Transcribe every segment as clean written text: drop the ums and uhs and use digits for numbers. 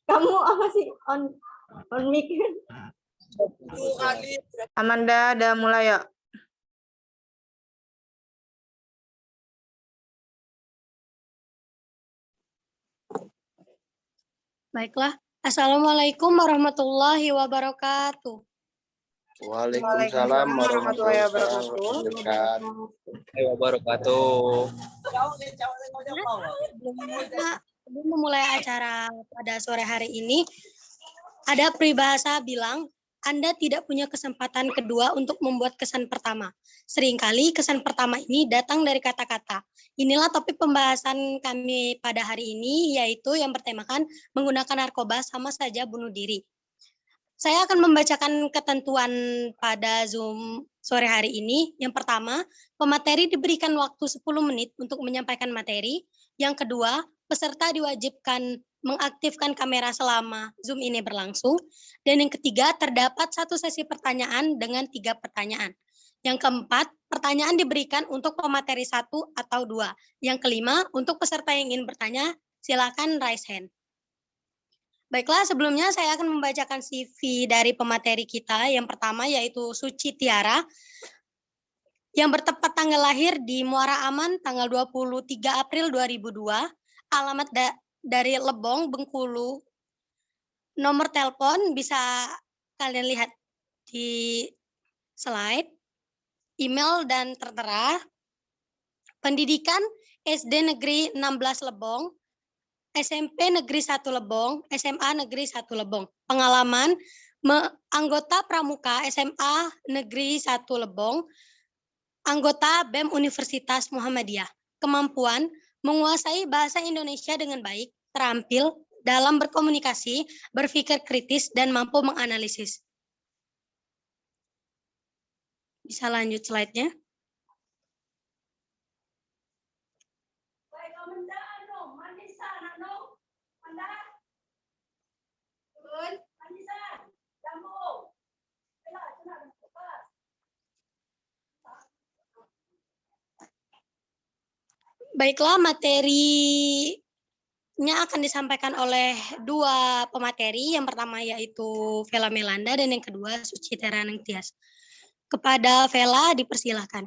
Kamu apa sih on mic? Amanda, udah mulai ya? Baiklah. Assalamualaikum warahmatullahi wabarakatuh. Waalaikumsalam warahmatullahi wabarakatuh. Sebelum memulai acara pada sore hari ini, ada peribahasa bilang, Anda tidak punya kesempatan kedua untuk membuat kesan pertama. Seringkali kesan pertama ini datang dari kata-kata. Inilah topik pembahasan kami pada hari ini, yaitu yang bertemakan menggunakan narkoba sama saja bunuh diri. Saya akan membacakan ketentuan pada Zoom sore hari ini. Yang pertama, pemateri diberikan waktu 10 menit untuk menyampaikan materi. Yang kedua, peserta diwajibkan mengaktifkan kamera selama Zoom ini berlangsung. Dan yang ketiga, terdapat satu sesi pertanyaan dengan 3 pertanyaan. Yang keempat, pertanyaan diberikan untuk pemateri 1 atau 2. Yang kelima, untuk peserta yang ingin bertanya, silakan raise hand. Baiklah, sebelumnya saya akan membacakan CV dari pemateri kita. Yang pertama yaitu Suci Tiara, yang bertepat tanggal lahir di Muara Aman tanggal 23 April 2002, alamat dari Lebong, Bengkulu. Nomor telepon bisa kalian lihat di slide. Email dan tertera. Pendidikan SD Negeri 16 Lebong, SMP Negeri 1 Lebong, SMA Negeri 1 Lebong. Pengalaman, anggota Pramuka SMA Negeri 1 Lebong, anggota BEM Universitas Muhammadiyah. Kemampuan, menguasai bahasa Indonesia dengan baik, terampil dalam berkomunikasi, berpikir kritis, dan mampu menganalisis. Bisa lanjut slide-nya. Baiklah, materinya akan disampaikan oleh 2 pemateri. Yang pertama yaitu Vela Melanda dan yang kedua Suci Tiara Ningtyas. Kepada Vela dipersilahkan.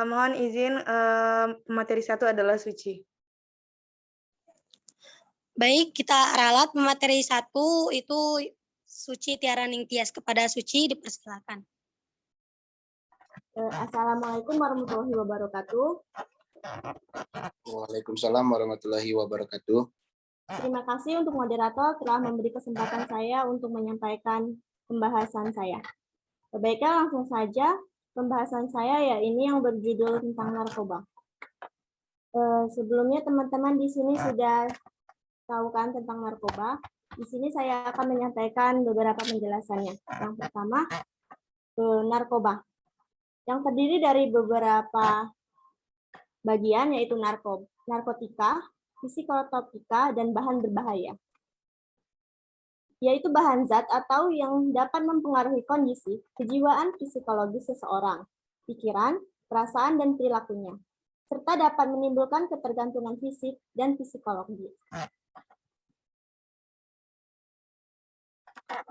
Mohon izin, pemateri 1 adalah Suci. Baik, kita ralat pemateri 1 itu Suci Tiara Ningtyas. Kepada Suci dipersilakan. Assalamualaikum warahmatullahi wabarakatuh. Waalaikumsalam warahmatullahi wabarakatuh. Terima kasih untuk moderator telah memberi kesempatan saya untuk menyampaikan pembahasan saya. Baiklah, langsung saja pembahasan saya ya ini yang berjudul tentang narkoba. Sebelumnya teman-teman di sini sudah tahu kan tentang narkoba. Di sini saya akan menyampaikan beberapa penjelasannya. Yang pertama, narkoba. Yang terdiri dari beberapa bagian yaitu narkotika, psikotropika, dan bahan berbahaya. Yaitu bahan zat atau yang dapat mempengaruhi kondisi kejiwaan psikologis seseorang, pikiran, perasaan, dan perilakunya, serta dapat menimbulkan ketergantungan fisik dan psikologis.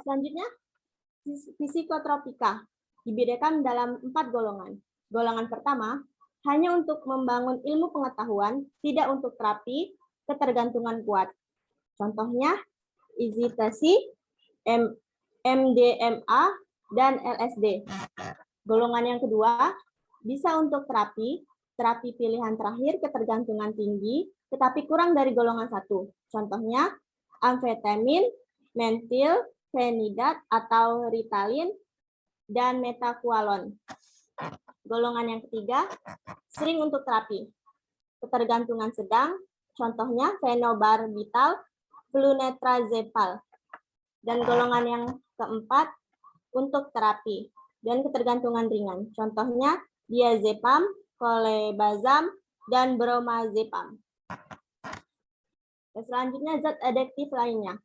Selanjutnya, psikotropika dibedakan dalam 4 golongan. Golongan pertama, hanya untuk membangun ilmu pengetahuan, tidak untuk terapi ketergantungan kuat. Contohnya, ecstasy, MDMA, dan LSD. Golongan yang kedua, bisa untuk terapi pilihan terakhir ketergantungan tinggi, tetapi kurang dari golongan 1. Contohnya, amfetamin, mentil, fenidat atau Ritalin, dan metakualon. Golongan yang ketiga, sering untuk terapi ketergantungan sedang, Contohnya fenobarbital, flunitrazepam. Dan golongan yang keempat untuk terapi dan ketergantungan ringan. Contohnya diazepam, kolebazam, dan bromazepam. Selanjutnya zat adiktif lainnya.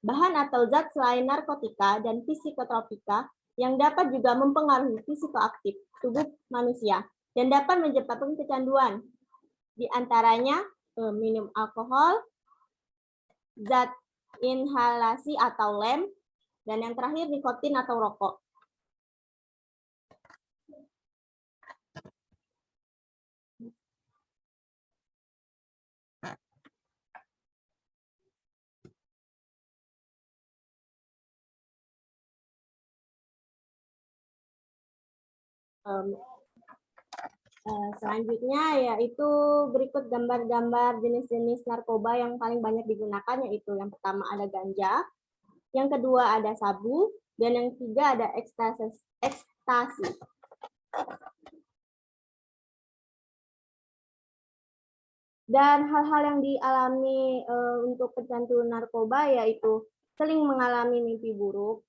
Bahan atau zat selain narkotika dan psikotropika yang dapat juga mempengaruhi psikoaktif tubuh manusia dan dapat menyebabkan kecanduan. Di antaranya minum alkohol, zat inhalasi atau lem, dan yang terakhir nikotin atau rokok. Selanjutnya yaitu berikut gambar-gambar jenis-jenis narkoba yang paling banyak digunakan, yaitu yang pertama ada ganja, yang kedua ada sabu, dan yang ketiga ada ekstasi. Dan hal-hal yang dialami untuk pecandu narkoba yaitu sering mengalami mimpi buruk,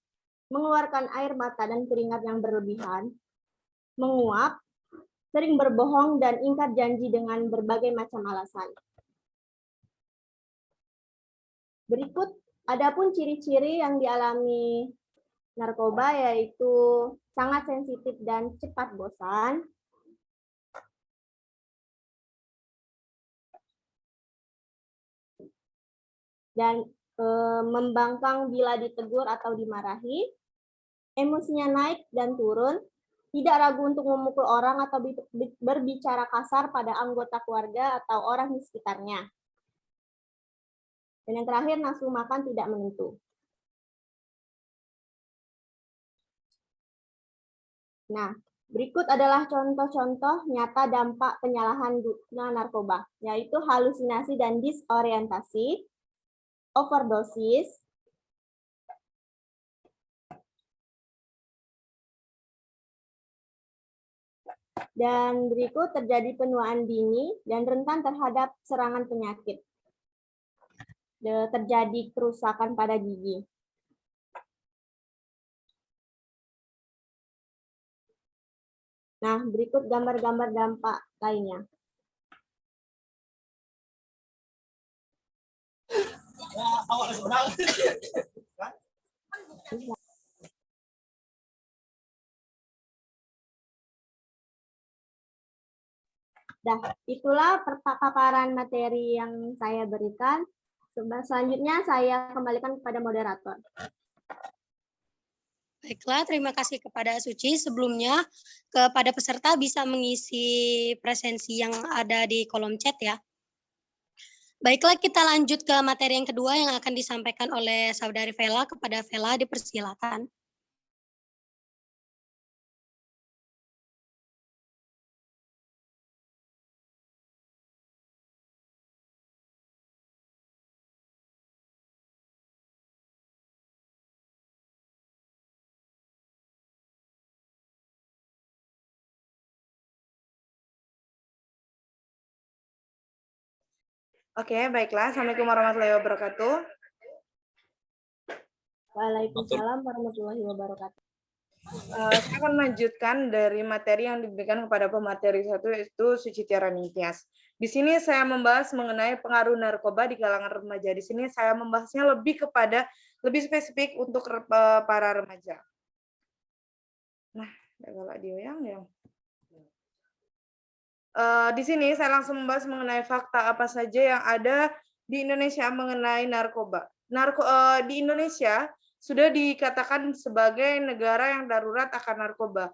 mengeluarkan air mata dan keringat yang berlebihan, menguap, sering berbohong dan ingkar janji dengan berbagai macam alasan. Berikut adapun ciri-ciri yang dialami narkoba yaitu sangat sensitif dan cepat bosan, dan membangkang bila ditegur atau dimarahi, emosinya naik dan turun, tidak ragu untuk memukul orang atau berbicara kasar pada anggota keluarga atau orang di sekitarnya. Dan yang terakhir, nafsu makan tidak menentu. Nah, berikut adalah contoh-contoh nyata dampak penyalahgunaan narkoba, yaitu halusinasi dan disorientasi, overdosis, dan berikut terjadi penuaan dini dan rentan terhadap serangan penyakit. Terjadi kerusakan pada gigi. Nah, berikut gambar-gambar dampak lainnya. Nah, itulah paparan materi yang saya berikan. Selanjutnya saya kembalikan kepada moderator. Baiklah, terima kasih kepada Suci. Sebelumnya, kepada peserta bisa mengisi presensi yang ada di kolom chat ya. Baiklah, kita lanjut ke materi yang kedua yang akan disampaikan oleh Saudari Vela. Kepada Vela, dipersilakan. Oke, baiklah. Assalamualaikum warahmatullahi wabarakatuh. Waalaikumsalam warahmatullahi wabarakatuh. Saya akan melanjutkan dari materi yang diberikan kepada pemateri satu, yaitu Suci Tiara Ningtyas. Di sini saya membahas mengenai pengaruh narkoba di kalangan remaja. Di sini saya membahasnya lebih spesifik untuk para remaja. Nah, kalau digoyang. Di sini saya langsung membahas mengenai fakta apa saja yang ada di Indonesia mengenai narkoba. Di Indonesia sudah dikatakan sebagai negara yang darurat akan narkoba.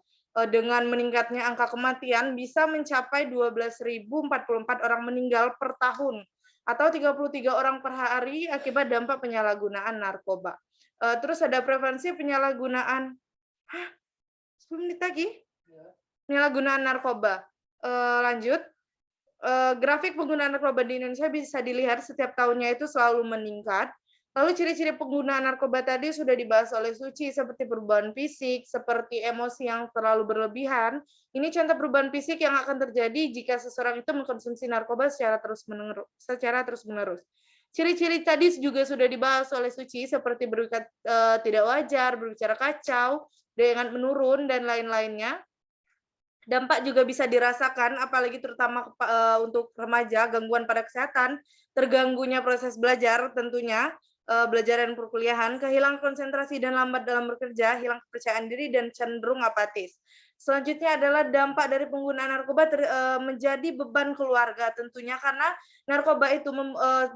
Dengan meningkatnya angka kematian bisa mencapai 12.044 orang meninggal per tahun atau 33 orang per hari akibat dampak penyalahgunaan narkoba. Terus ada prevensi penyalahgunaan. 10 menit lagi? Penyalahgunaan narkoba. Lanjut, grafik penggunaan narkoba di Indonesia bisa dilihat setiap tahunnya itu selalu meningkat. Lalu ciri-ciri penggunaan narkoba tadi sudah dibahas oleh Suci, seperti perubahan fisik, seperti emosi yang terlalu berlebihan. Ini contoh perubahan fisik yang akan terjadi jika seseorang itu mengkonsumsi narkoba secara terus-menerus. Ciri-ciri tadi juga sudah dibahas oleh Suci, seperti berbicara tidak wajar, berbicara kacau, dengan menurun, dan lain-lainnya. Dampak juga bisa dirasakan, apalagi terutama untuk remaja, gangguan pada kesehatan, terganggunya proses belajar tentunya, belajar dan perkuliahan, kehilangan konsentrasi dan lambat dalam bekerja, hilang kepercayaan diri, dan cenderung apatis. Selanjutnya adalah dampak dari penggunaan narkoba menjadi beban keluarga tentunya, karena narkoba itu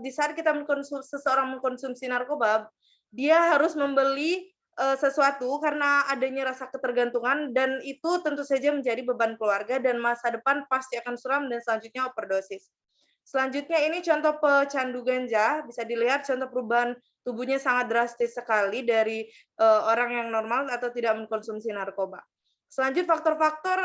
di saat kita seseorang mengkonsumsi narkoba, dia harus membeli sesuatu karena adanya rasa ketergantungan, dan itu tentu saja menjadi beban keluarga dan masa depan pasti akan suram dan selanjutnya overdosis. Selanjutnya ini contoh pecandu ganja, bisa dilihat contoh perubahan tubuhnya sangat drastis sekali dari orang yang normal atau tidak mengkonsumsi narkoba. Selanjutnya faktor-faktor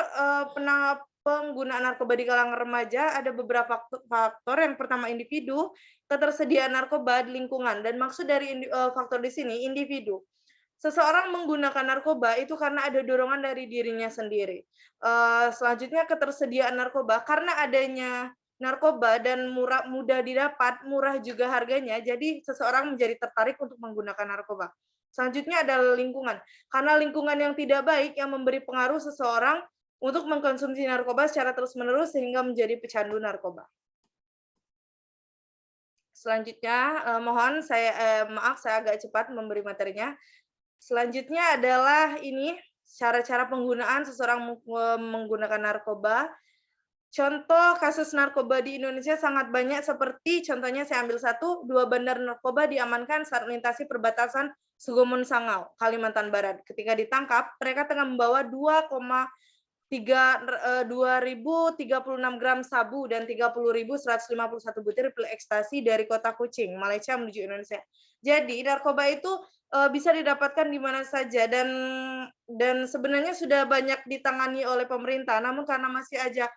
penggunaan narkoba di kalangan remaja, ada beberapa faktor. Yang pertama individu, ketersediaan narkoba di lingkungan, dan maksud dari faktor di sini individu. Seseorang menggunakan narkoba itu karena ada dorongan dari dirinya sendiri. Selanjutnya ketersediaan narkoba, karena adanya narkoba dan mudah didapat, murah juga harganya, jadi seseorang menjadi tertarik untuk menggunakan narkoba. Selanjutnya adalah lingkungan, karena lingkungan yang tidak baik yang memberi pengaruh seseorang untuk mengkonsumsi narkoba secara terus-menerus sehingga menjadi pecandu narkoba. Selanjutnya, maaf saya agak cepat memberi materinya. Selanjutnya adalah ini, cara-cara penggunaan seseorang menggunakan narkoba. Contoh kasus narkoba di Indonesia sangat banyak, seperti contohnya saya ambil satu, 2 bandar narkoba diamankan saat melintasi perbatasan Sugomon Sangau, Kalimantan Barat. Ketika ditangkap, mereka tengah membawa 2.036 gram sabu dan 30.151 butir pil ekstasi dari kota Kucing, Malaysia menuju Indonesia. Jadi narkoba itu bisa didapatkan di mana saja, dan sebenarnya sudah banyak ditangani oleh pemerintah, namun karena masih ada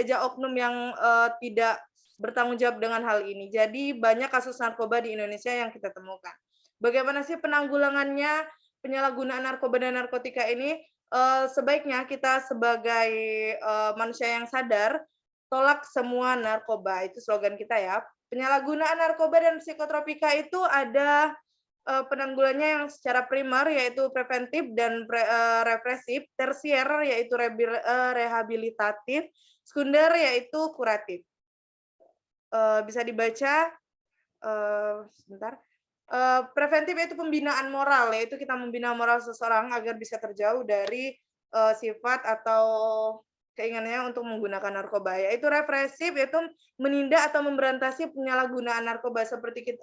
aja oknum yang tidak bertanggung jawab dengan hal ini. Jadi banyak kasus narkoba di Indonesia yang kita temukan. Bagaimana sih penanggulangannya penyalahgunaan narkoba dan narkotika ini? Sebaiknya kita sebagai manusia yang sadar, tolak semua narkoba, itu slogan kita ya. Penyalahgunaan narkoba dan psikotropika itu ada penanggulannya yang secara primer, yaitu preventif dan represif, tersier, yaitu rehabilitatif, sekunder, yaitu kuratif. Bisa dibaca, sebentar. Preventif yaitu pembinaan moral, yaitu kita membina moral seseorang agar bisa terjauh dari sifat atau keinginannya untuk menggunakan narkoba. Yaitu represif, yaitu menindak atau memberantasi penyalahgunaan narkoba, seperti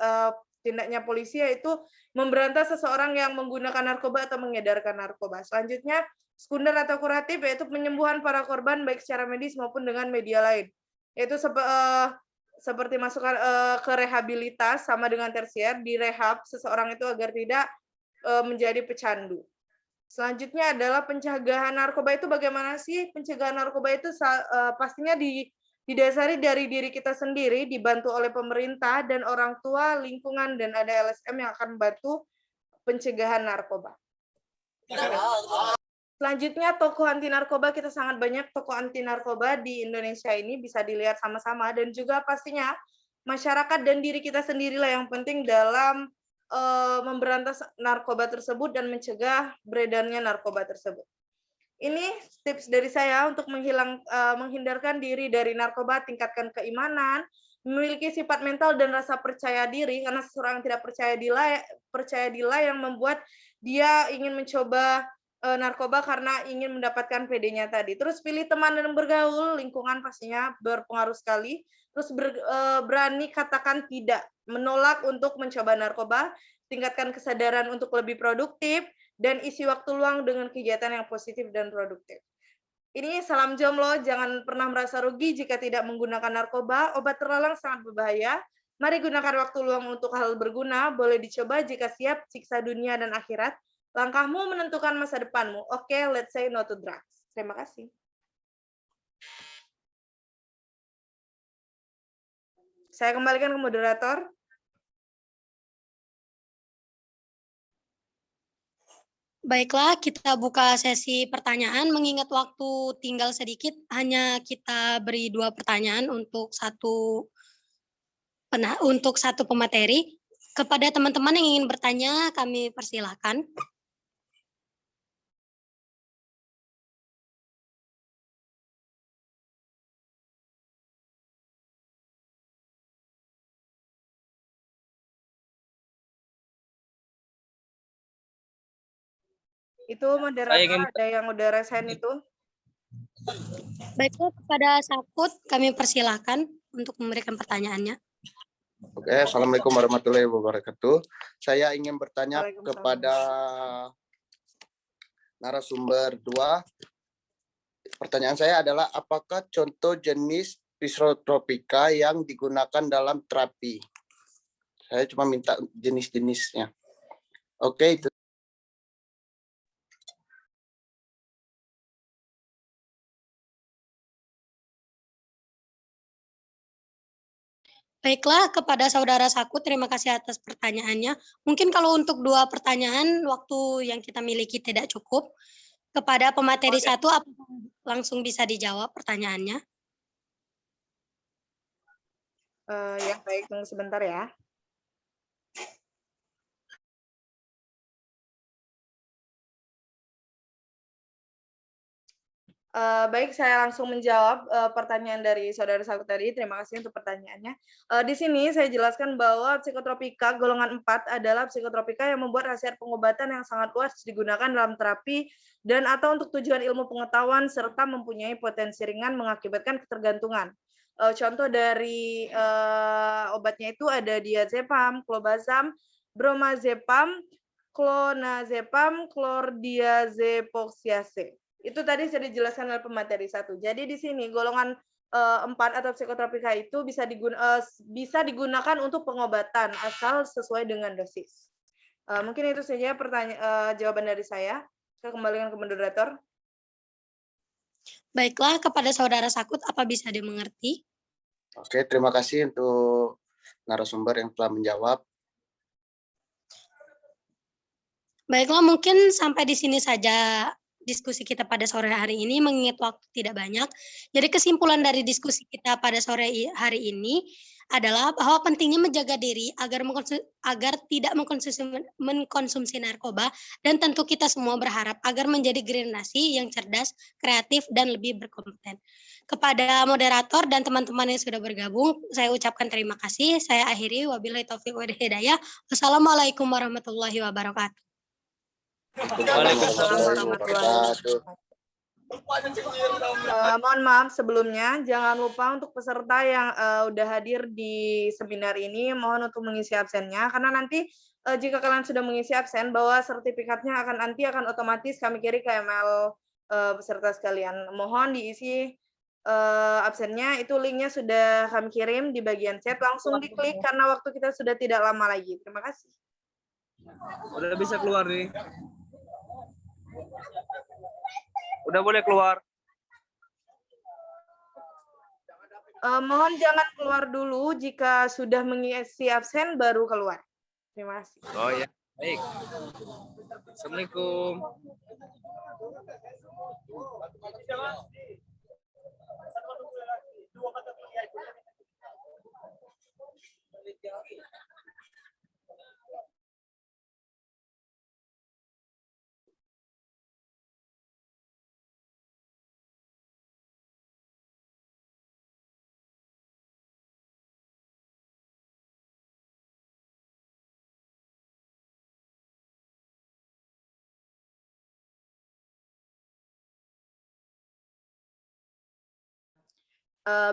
tindaknya polisi, yaitu memberantas seseorang yang menggunakan narkoba atau mengedarkan narkoba. Selanjutnya, sekunder atau kuratif, yaitu penyembuhan para korban baik secara medis maupun dengan media lain. Yaitu seperti masukkan ke rehabilitas, sama dengan tersier, direhab seseorang itu agar tidak menjadi pecandu. Selanjutnya adalah pencegahan narkoba. Itu bagaimana sih pencegahan narkoba itu? Pastinya didasari dari diri kita sendiri, dibantu oleh pemerintah dan orang tua, lingkungan, dan ada LSM yang akan membantu pencegahan narkoba. Selanjutnya, tokoh anti narkoba, kita sangat banyak tokoh anti narkoba di Indonesia ini, bisa dilihat sama-sama, dan juga pastinya masyarakat dan diri kita sendirilah yang penting dalam memberantas narkoba tersebut dan mencegah beredarnya narkoba tersebut. Ini tips dari saya untuk menghindarkan diri dari narkoba, tingkatkan keimanan, memiliki sifat mental dan rasa percaya diri, karena seseorang yang tidak percaya diri yang membuat dia ingin mencoba narkoba karena ingin mendapatkan PD-nya tadi. Terus pilih teman dan bergaul, lingkungan pastinya berpengaruh sekali. Terus berani katakan tidak, menolak untuk mencoba narkoba, tingkatkan kesadaran untuk lebih produktif, dan isi waktu luang dengan kegiatan yang positif dan produktif. Ini salam jomblo, jangan pernah merasa rugi jika tidak menggunakan narkoba, obat terlarang sangat berbahaya. Mari gunakan waktu luang untuk hal berguna, boleh dicoba jika siap siksa dunia dan akhirat. Langkahmu menentukan masa depanmu. Oke, let's say no to drugs. Terima kasih. Saya kembalikan ke moderator. Baiklah, kita buka sesi pertanyaan. Mengingat waktu tinggal sedikit, hanya kita beri 2 pertanyaan untuk satu pemateri. Kepada teman-teman yang ingin bertanya, kami persilahkan. Itu moderator ada yang udah resign itu. Baiklah, kepada Sakut, kami persilahkan untuk memberikan pertanyaannya. Oke, Assalamualaikum warahmatullahi wabarakatuh. Saya ingin bertanya Waalaikumsalam. kepada narasumber 2. Pertanyaan saya adalah, apakah contoh jenis Phyllotropika yang digunakan dalam terapi? Saya cuma minta jenis-jenisnya. Oke, itu. Baiklah, kepada Saudara Sakut, terima kasih atas pertanyaannya. Mungkin kalau untuk 2 pertanyaan, waktu yang kita miliki tidak cukup. Kepada pemateri 1, apakah langsung bisa dijawab pertanyaannya? Ya, baik, tunggu sebentar ya. Baik, saya langsung menjawab pertanyaan dari saudara Sakut tadi. Terima kasih untuk pertanyaannya. Di sini saya jelaskan bahwa psikotropika golongan 4 adalah psikotropika yang membuat khasiat pengobatan yang sangat luas digunakan dalam terapi dan atau untuk tujuan ilmu pengetahuan serta mempunyai potensi ringan mengakibatkan ketergantungan. Contoh dari obatnya itu ada diazepam, clobazam, bromazepam, clonazepam, chlordiazepoxiate. Itu tadi sudah dijelaskan oleh pemateri 1. Jadi di sini golongan 4 atau psikotropika itu bisa digunakan untuk pengobatan asal sesuai dengan dosis. Mungkin itu saja jawaban dari saya. Saya kembalikan ke moderator. Baiklah, kepada Saudara Sakut, apa bisa dimengerti? Oke, terima kasih untuk narasumber yang telah menjawab. Baiklah, mungkin sampai di sini saja diskusi kita pada sore hari ini, mengingat waktu tidak banyak. Jadi kesimpulan dari diskusi kita pada sore hari ini adalah bahwa pentingnya menjaga diri agar tidak mengkonsumsi narkoba, dan tentu kita semua berharap agar menjadi generasi yang cerdas, kreatif, dan lebih berkompeten. Kepada moderator dan teman-teman yang sudah bergabung, saya ucapkan terima kasih. Saya akhiri, wabillahi taufiq wal hidayah. Wassalamualaikum warahmatullahi wabarakatuh. Waalaikumsalam warahmatullahi wabarakatuh. Mohon maaf sebelumnya, jangan lupa untuk peserta yang udah hadir di seminar ini, mohon untuk mengisi absennya, karena nanti jika kalian sudah mengisi absen, bahwa sertifikatnya akan otomatis kami kirim ke email peserta sekalian. Mohon diisi absennya, itu linknya sudah kami kirim di bagian chat, langsung diklik karena waktu kita sudah tidak lama lagi. Terima kasih. Udah bisa keluar nih. Udah boleh keluar. Mohon jangan keluar dulu, jika sudah mengisi absen baru keluar. Terima kasih. Oh ya, baik. Assalamualaikum.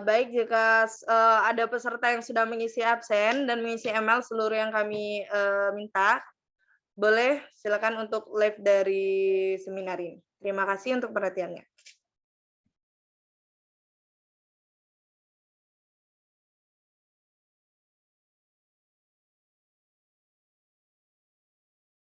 Baik, jika ada peserta yang sudah mengisi absen dan mengisi email seluruh yang kami minta, boleh silakan untuk live dari seminar ini. Terima kasih untuk perhatiannya.